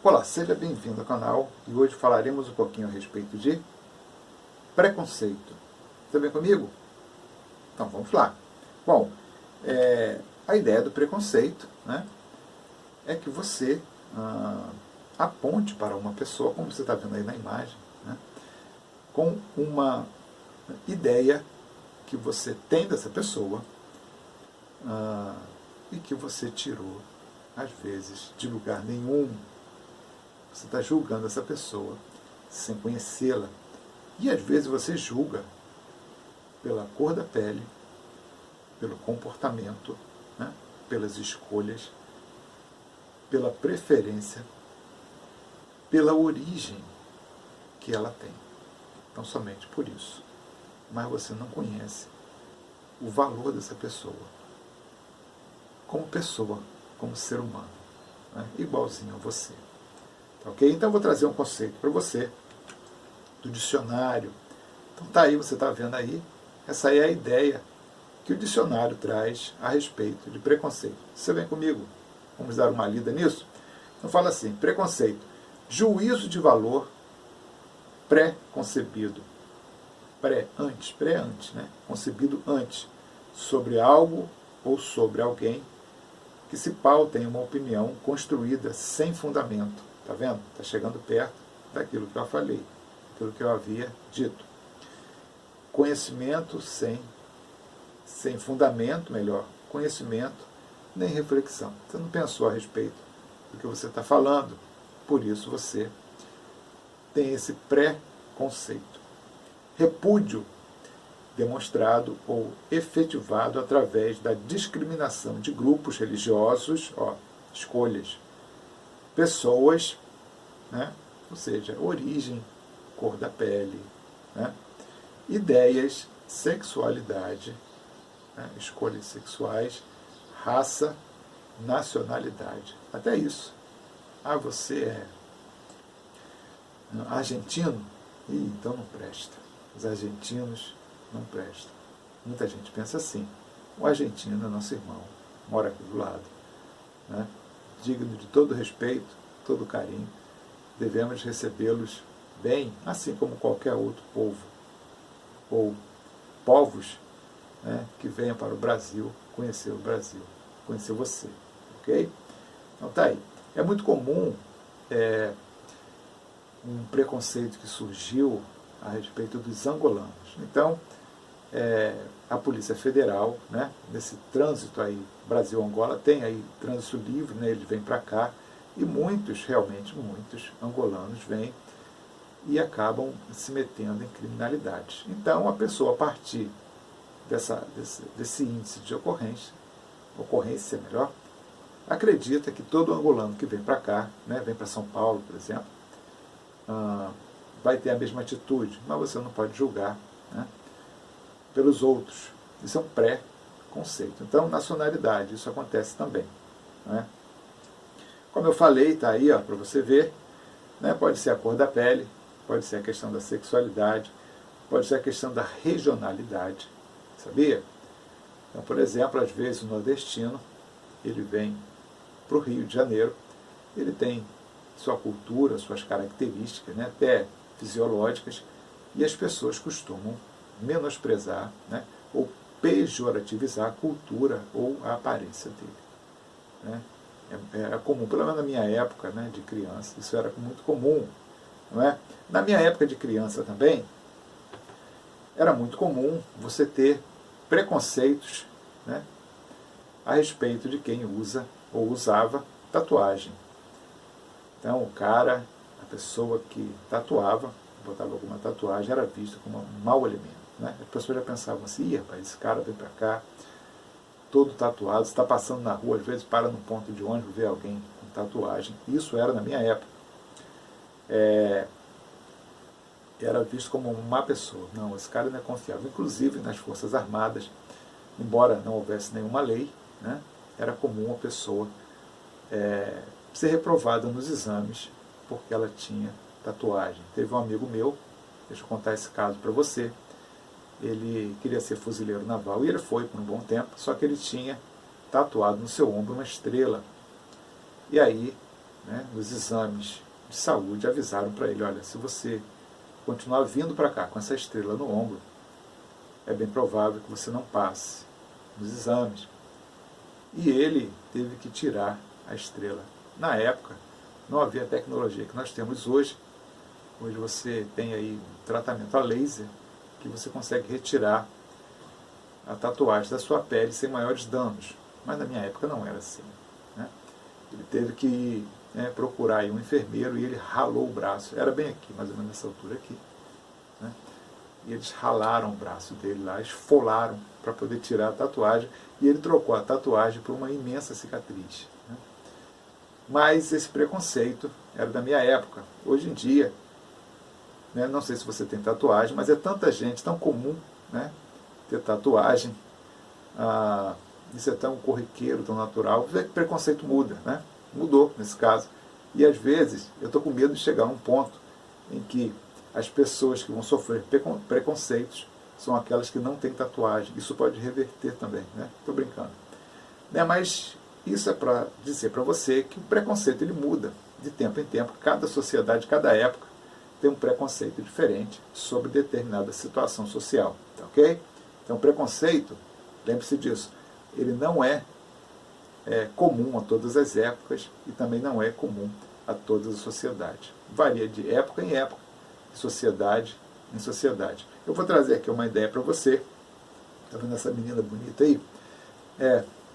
Olá, seja bem-vindo ao canal e hoje falaremos um pouquinho a respeito de preconceito. Está bem comigo? Então vamos lá. Bom, a ideia do preconceito, né, é que você aponte para uma pessoa, como você está vendo aí na imagem, né, com uma ideia que você tem dessa pessoa e que você tirou, às vezes, de lugar nenhum. Você está julgando essa pessoa sem conhecê-la. E às vezes você julga pela cor da pele, pelo comportamento, né, pelas escolhas, pela preferência, pela origem que ela tem. Então somente por isso. Mas você não conhece o valor dessa pessoa como ser humano, né, igualzinho a você. Ok? Então eu vou trazer um conceito para você do dicionário. Então tá aí, você está vendo aí, essa aí é a ideia que o dicionário traz a respeito de preconceito. Você vem comigo? Vamos dar uma lida nisso? Então fala assim, preconceito, juízo de valor pré-concebido. Pré-antes, né? Concebido antes, sobre algo ou sobre alguém que se pauta em uma opinião construída sem fundamento. Está vendo? Está chegando perto daquilo que eu falei, daquilo que eu havia dito. Conhecimento sem fundamento, melhor, conhecimento nem reflexão. Você não pensou a respeito do que você está falando, por isso você tem esse pré-conceito. Repúdio demonstrado ou efetivado através da discriminação de grupos religiosos, escolhas, pessoas, né? Ou seja, origem, cor da pele, né? Ideias, sexualidade, né? Escolhas sexuais, raça, nacionalidade. Até isso. Você é argentino? Então não presta. Os argentinos não prestam. Muita gente pensa assim. O argentino é nosso irmão, mora aqui do lado, né? Digno de todo respeito, todo carinho, devemos recebê-los bem, assim como qualquer outro povo, ou povos, né, que venham para o Brasil, conhecer você, ok? Então tá aí. É muito comum um preconceito que surgiu a respeito dos angolanos. Então, a Polícia Federal, né, nesse trânsito aí, Brasil-Angola, tem aí trânsito livre, né, ele vem para cá, e realmente muitos angolanos vêm e acabam se metendo em criminalidade. Então, a pessoa, a partir desse índice de ocorrência melhor, acredita que todo angolano que vem para cá, né, vem para São Paulo, por exemplo, vai ter a mesma atitude, mas você não pode julgar, né, pelos outros. Isso é um pré-conceito. Então, nacionalidade, isso acontece também, né? Como eu falei, está aí para você ver, né? Pode ser a cor da pele, pode ser a questão da sexualidade, pode ser a questão da regionalidade, sabia? Então, por exemplo, às vezes o nordestino, ele vem para o Rio de Janeiro, ele tem sua cultura, suas características, né, até fisiológicas, e as pessoas costumam menosprezar, né, ou pejorativizar a cultura ou a aparência dele, né? Era comum, pelo menos na minha época, né, de criança, isso era muito comum, não é? Na minha época de criança também, era muito comum você ter preconceitos, né, a respeito de quem usa ou usava tatuagem. Então a pessoa que tatuava, botava alguma tatuagem, era vista como um mau elemento, né? As pessoas já pensavam assim, rapaz, esse cara vem para cá, todo tatuado, está passando na rua, às vezes para num ponto de ônibus, vê alguém com tatuagem. Isso era na minha época. Era visto como uma má pessoa. Não, esse cara não é confiável. Inclusive nas Forças Armadas, embora não houvesse nenhuma lei, né, era comum a pessoa ser reprovada nos exames porque ela tinha tatuagem. Teve um amigo meu, deixa eu contar esse caso para você, ele queria ser fuzileiro naval e ele foi por um bom tempo, só que ele tinha tatuado no seu ombro uma estrela. E aí né, nos exames de saúde, avisaram para ele, olha, se você continuar vindo para cá com essa estrela no ombro, é bem provável que você não passe nos exames. E ele teve que tirar a estrela. Na época, não havia a tecnologia que nós temos hoje. Hoje você tem aí um tratamento a laser que você consegue retirar a tatuagem da sua pele sem maiores danos. Mas na minha época não era assim, né? Ele teve que procurar aí um enfermeiro e ele ralou o braço. Era bem aqui, mais ou menos nessa altura aqui, né? E eles ralaram o braço dele lá, esfolaram para poder tirar a tatuagem, e ele trocou a tatuagem por uma imensa cicatriz, né? Mas esse preconceito era da minha época. Hoje em dia, né, não sei se você tem tatuagem, mas é tanta gente, tão comum, né, ter tatuagem, isso é tão corriqueiro, tão natural, que o preconceito muda, né? Mudou nesse caso. E às vezes eu estou com medo de chegar a um ponto em que as pessoas que vão sofrer preconceitos são aquelas que não têm tatuagem. Isso pode reverter também, né? Estou brincando. Né? Mas isso é para dizer para você que o preconceito ele muda de tempo em tempo. Cada sociedade, cada época tem um preconceito diferente sobre determinada situação social. Tá, ok? Então, preconceito, lembre-se disso, ele não é comum a todas as épocas e também não é comum a todas as sociedades. Varia de época em época, de sociedade em sociedade. Eu vou trazer aqui uma ideia para você. Está vendo essa menina bonita aí?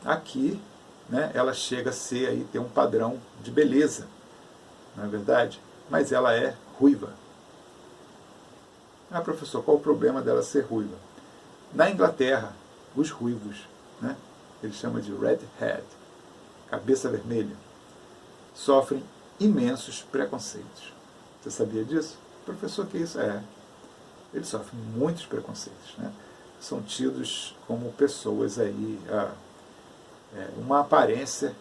Aqui, né, ela chega a ser aí, ter um padrão de beleza, não é verdade? Mas ela é ruiva. Ah, professor, qual o problema dela ser ruiva? Na Inglaterra, os ruivos, né, eles chamam de redhead, cabeça vermelha, sofrem imensos preconceitos. Você sabia disso? Professor, que isso é? Eles sofrem muitos preconceitos, né? São tidos como pessoas aí, uma aparência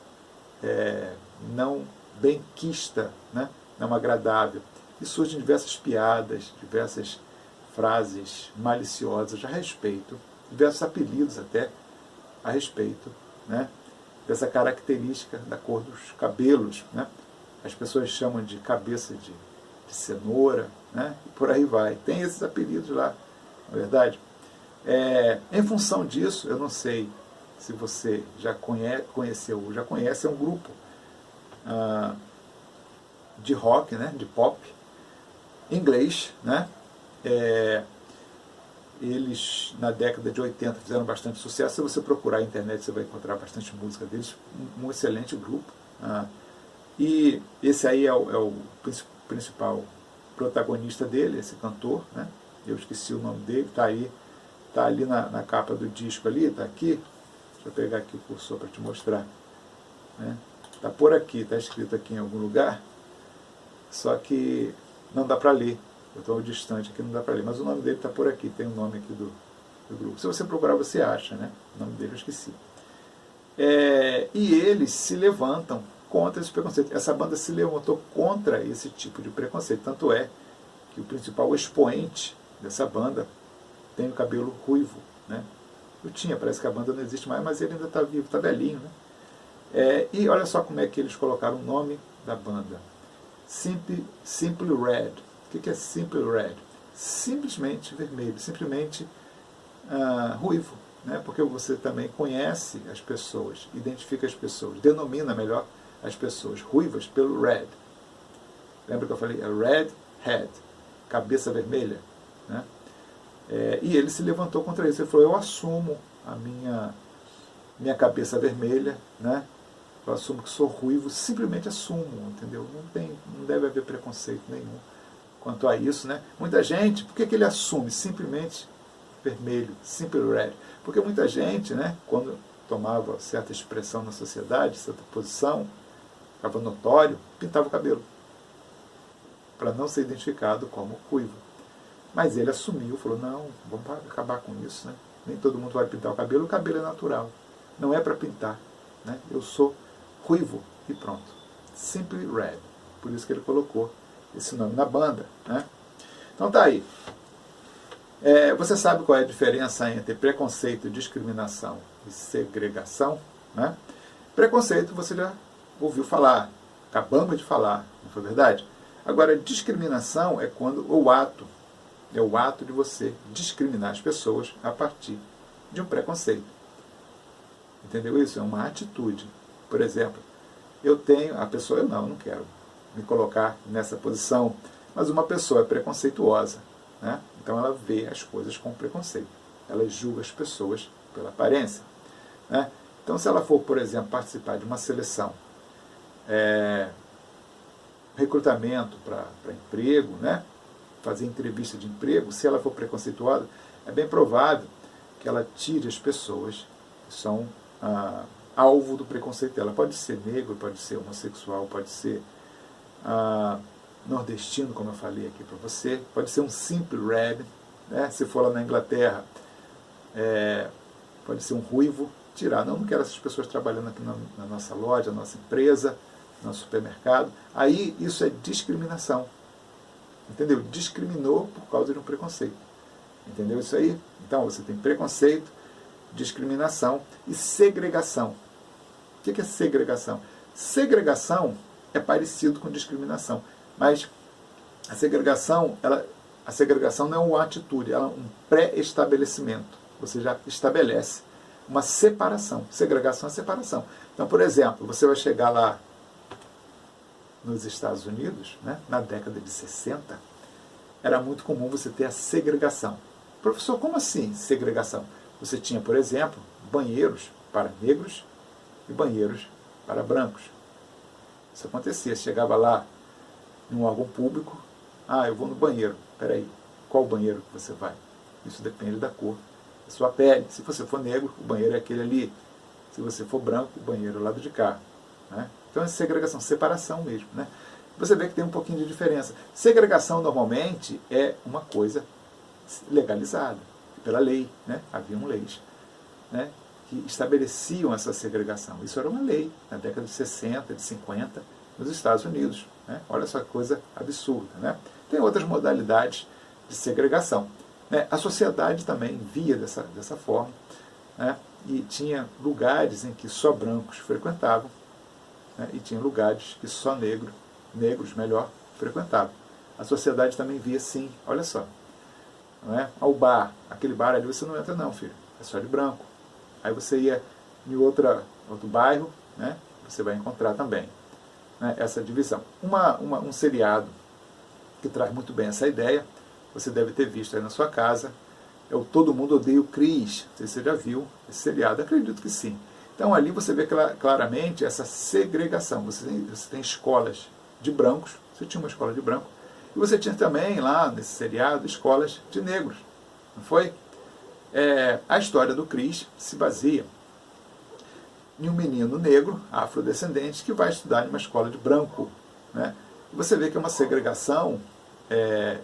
não benquista, né? Não agradável. E surgem diversas piadas, diversas frases maliciosas a respeito, diversos apelidos até a respeito, né, dessa característica da cor dos cabelos, né? As pessoas chamam de cabeça de cenoura, né? E por aí vai. Tem esses apelidos lá, na verdade. Em função disso, eu não sei se você já conheceu ou já conhece, é um grupo de rock, né, de pop, inglês, né? Eles, na década de 80, fizeram bastante sucesso. Se você procurar na internet, você vai encontrar bastante música deles. Um excelente grupo. E esse aí é o principal protagonista dele, esse cantor, né? Eu esqueci o nome dele, está ali na capa do disco ali, está aqui. Deixa eu pegar aqui o cursor para te mostrar. Está por aqui, está escrito aqui em algum lugar, só que não dá para ler. Eu estou distante aqui, não dá para ler, mas o nome dele está por aqui, tem o nome aqui do grupo. Se você procurar, você acha, né? O nome dele eu esqueci. E eles se levantam contra esse preconceito. Essa banda se levantou contra esse tipo de preconceito. Tanto é que o principal expoente dessa banda tem o cabelo ruivo, né? Parece que a banda não existe mais, mas ele ainda está vivo, está velhinho, né? E olha só como é que eles colocaram o nome da banda. Simply Red. O que é Simply Red? Simplesmente vermelho, simplesmente ruivo, né? Porque você também conhece as pessoas, identifica as pessoas, denomina melhor as pessoas ruivas pelo red. Lembra que eu falei? Red head, cabeça vermelha, né? E ele se levantou contra isso. Ele falou: eu assumo a minha cabeça vermelha, né? Eu assumo que sou ruivo, simplesmente assumo, entendeu? Não deve haver preconceito nenhum quanto a isso, né? Muita gente, por que ele assume simplesmente vermelho, simple red? Porque muita gente, né, quando tomava certa expressão na sociedade, certa posição, ficava notório, pintava o cabelo, para não ser identificado como ruivo. Mas ele assumiu, falou: não, vamos acabar com isso, né? Nem todo mundo vai pintar o cabelo é natural, não é para pintar, né? Eu sou ruivo e pronto. Simply Red. Por isso que ele colocou esse nome na banda, né? Então tá aí. Você sabe qual é a diferença entre preconceito, discriminação e segregação, né? Preconceito você já ouviu falar. Acabamos de falar, não foi verdade? Agora, discriminação é quando é o ato de você discriminar as pessoas a partir de um preconceito. Entendeu isso? É uma atitude. Por exemplo, eu não quero me colocar nessa posição, mas uma pessoa é preconceituosa, né? Então ela vê as coisas com preconceito. Ela julga as pessoas pela aparência, né? Então, se ela for, por exemplo, participar de uma seleção, recrutamento para emprego, né? Fazer entrevista de emprego, se ela for preconceituosa, é bem provável que ela tire as pessoas que são alvo do preconceito dela. Pode ser negro, pode ser homossexual, pode ser nordestino, como eu falei aqui para você, pode ser um simples red, né? Se for lá na Inglaterra, pode ser um ruivo, tirar. Não quero essas pessoas trabalhando aqui na nossa loja, na nossa empresa, no nosso supermercado. Aí isso é discriminação. Entendeu? Discriminou por causa de um preconceito. Entendeu isso aí? Então você tem preconceito, discriminação e segregação. O que é segregação? Segregação é parecido com discriminação, mas a segregação não é uma atitude, ela é um pré-estabelecimento. Você já estabelece uma separação. Segregação é separação. Então, por exemplo, você vai chegar lá nos Estados Unidos, né, na década de 60, era muito comum você ter a segregação. Professor, como assim segregação? Você tinha, por exemplo, banheiros para negros e banheiros para brancos. Isso acontecia. Você chegava lá num órgão público, eu vou no banheiro. Peraí, qual banheiro que você vai? Isso depende da cor da sua pele. Se você for negro, o banheiro é aquele ali. Se você for branco, o banheiro é o lado de cá. Né? Então é segregação, separação mesmo. Né? Você vê que tem um pouquinho de diferença. Segregação normalmente é uma coisa legalizada pela lei. Né? Haviam leis, né, que estabeleciam essa segregação. Isso era uma lei na década de 60, de 50, nos Estados Unidos. Né? Olha só que coisa absurda. Né? Tem outras modalidades de segregação. Né? A sociedade também via dessa forma, né? E tinha lugares em que só brancos frequentavam, né? E tinha lugares que só negros frequentavam. A sociedade também via assim, olha só, não é? Ao bar, aquele bar ali você não entra não, filho, é só de branco. Aí você ia em outro bairro, né? Você vai encontrar também, né, essa divisão. Um seriado que traz muito bem essa ideia, você deve ter visto aí na sua casa, é o Todo Mundo Odeia o Chris. Não sei se você já viu esse seriado, acredito que sim. Então ali você vê claramente essa segregação. Você tem escolas de brancos, você tinha uma escola de branco, e você tinha também lá nesse seriado escolas de negros, não foi? A história do Chris se baseia em um menino negro, afrodescendente, que vai estudar em uma escola de branco. Né? E você vê que é uma segregação,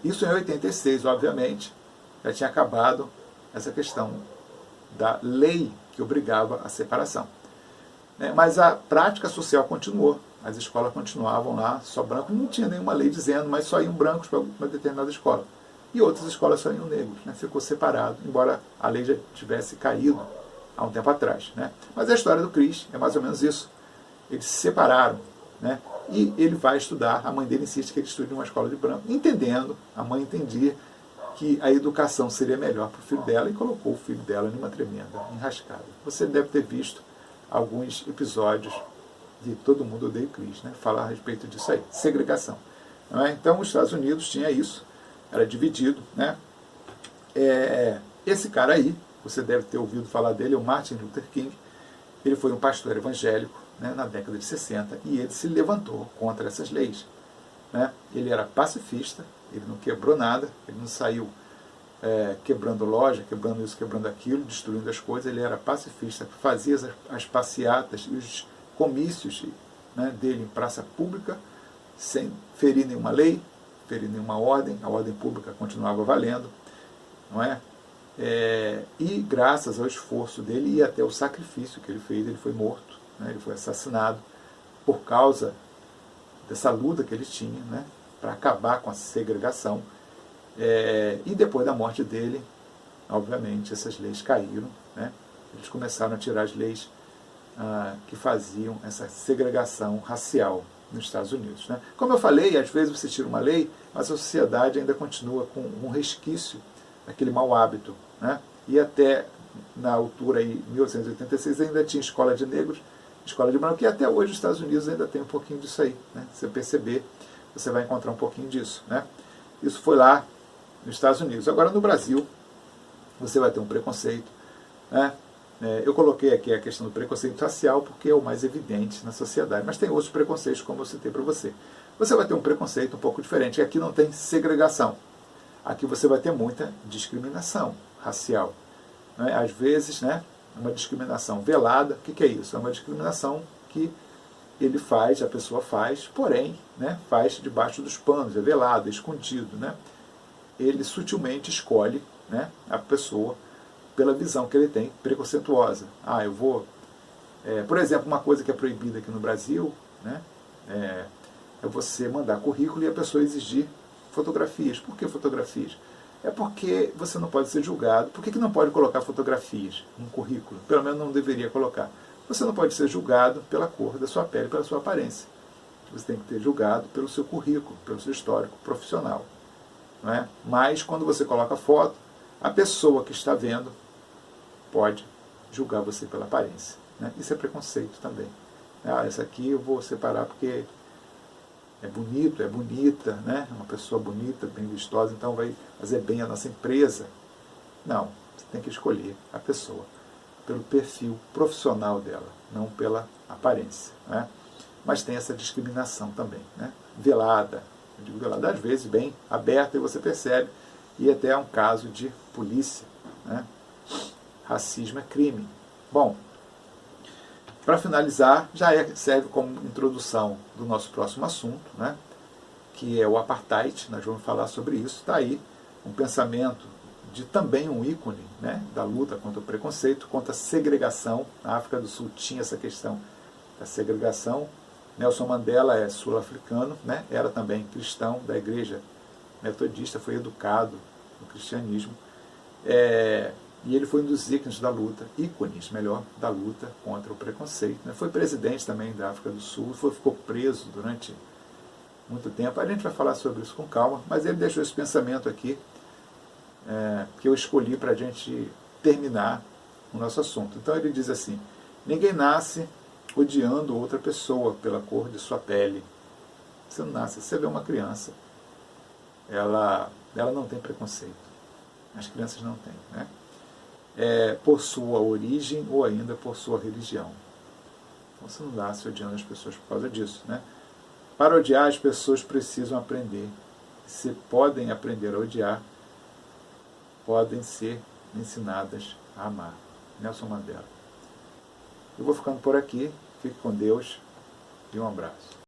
isso em 86, obviamente, já tinha acabado essa questão da lei que obrigava a separação. Mas a prática social continuou. As escolas continuavam lá, só branco, não tinha nenhuma lei dizendo, mas só iam brancos para uma determinada escola. E outras escolas só iam negros. Né? Ficou separado, embora a lei já tivesse caído há um tempo atrás. Né? Mas a história do Chris é mais ou menos isso. Eles se separaram, né? E ele vai estudar, a mãe dele insiste que ele estude em uma escola de branco, entendendo, a mãe entendia que a educação seria melhor para o filho dela e colocou o filho dela numa tremenda enrascada. Você deve ter visto alguns episódios de Todo Mundo Odeia o Chris, né? Falar a respeito disso aí, segregação. Não é? Então os Estados Unidos tinha isso, era dividido. Né? Esse cara aí, você deve ter ouvido falar dele, é o Martin Luther King. Ele foi um pastor evangélico, né, na década de 60, e ele se levantou contra essas leis. Né? Ele era pacifista, ele não quebrou nada, ele não saiu quebrando loja, quebrando isso, quebrando aquilo, destruindo as coisas. Ele era pacifista, fazia as passeatas e os comícios, né, dele em praça pública, sem ferir nenhuma lei, ferir nenhuma ordem, a ordem pública continuava valendo, não é? E graças ao esforço dele e até o sacrifício que ele fez, ele foi morto, né? Ele foi assassinado por causa dessa luta que ele tinha, né, para acabar com a segregação. E depois da morte dele, obviamente, essas leis caíram. Né? Eles começaram a tirar as leis que faziam essa segregação racial. nos Estados Unidos. Né? Como eu falei, às vezes você tira uma lei, mas a sociedade ainda continua com um resquício daquele mau hábito. Né? E até na altura, em 1886, ainda tinha escola de negros, escola de branco, e até hoje os Estados Unidos ainda tem um pouquinho disso aí. Né? Se você perceber, você vai encontrar um pouquinho disso. Né? Isso foi lá nos Estados Unidos. Agora, no Brasil, você vai ter um preconceito. Né? Eu coloquei aqui a questão do preconceito racial porque é o mais evidente na sociedade, mas tem outros preconceitos, como eu citei para você. Você vai ter um preconceito um pouco diferente, aqui não tem segregação. Aqui você vai ter muita discriminação racial. Né? Às vezes, né, uma discriminação velada. O que é isso? É uma discriminação que ele faz, a pessoa faz, porém, né, faz debaixo dos panos, é velado, é escondido. Né? Ele sutilmente escolhe, né, a pessoa pela visão que ele tem preconceituosa. Eu vou... por exemplo, uma coisa que é proibida aqui no Brasil, né, é você mandar currículo e a pessoa exigir fotografias. Por que fotografias? É porque você não pode ser julgado. Por que não pode colocar fotografias em currículo? Pelo menos não deveria colocar. Você não pode ser julgado pela cor da sua pele, pela sua aparência. Você tem que ter julgado pelo seu currículo, pelo seu histórico profissional. Não é? Mas quando você coloca foto, a pessoa que está vendo pode julgar você pela aparência. Né? Isso é preconceito também. Essa aqui eu vou separar porque é bonito, é bonita, né? É uma pessoa bonita, bem vistosa, então vai fazer bem a nossa empresa. Não, você tem que escolher a pessoa pelo perfil profissional dela, não pela aparência. Né? Mas tem essa discriminação também, né? Velada. Eu digo velada às vezes bem aberta e você percebe, e até é um caso de polícia. Né? Racismo é crime. Bom, para finalizar, serve como introdução do nosso próximo assunto, né, que é o apartheid. Nós vamos falar sobre isso. Está aí um pensamento de também um ícone, né, da luta contra o preconceito, contra a segregação. Na África do Sul tinha essa questão da segregação. Nelson Mandela é sul-africano, né, era também cristão da igreja metodista, foi educado no cristianismo. E ele foi um dos ícones da luta, da luta contra o preconceito. Né? Foi presidente também da África do Sul, ficou preso durante muito tempo. A gente vai falar sobre isso com calma, mas ele deixou esse pensamento aqui, que eu escolhi para a gente terminar o nosso assunto. Então ele diz assim: ninguém nasce odiando outra pessoa pela cor de sua pele. Você não nasce, você vê uma criança, ela não tem preconceito. As crianças não têm, né? Por sua origem ou ainda por sua religião. Então, você não nasce odiando as pessoas por causa disso. Né? Para odiar, as pessoas precisam aprender. Se podem aprender a odiar, podem ser ensinadas a amar. Nelson Mandela. Eu vou ficando por aqui. Fique com Deus e um abraço.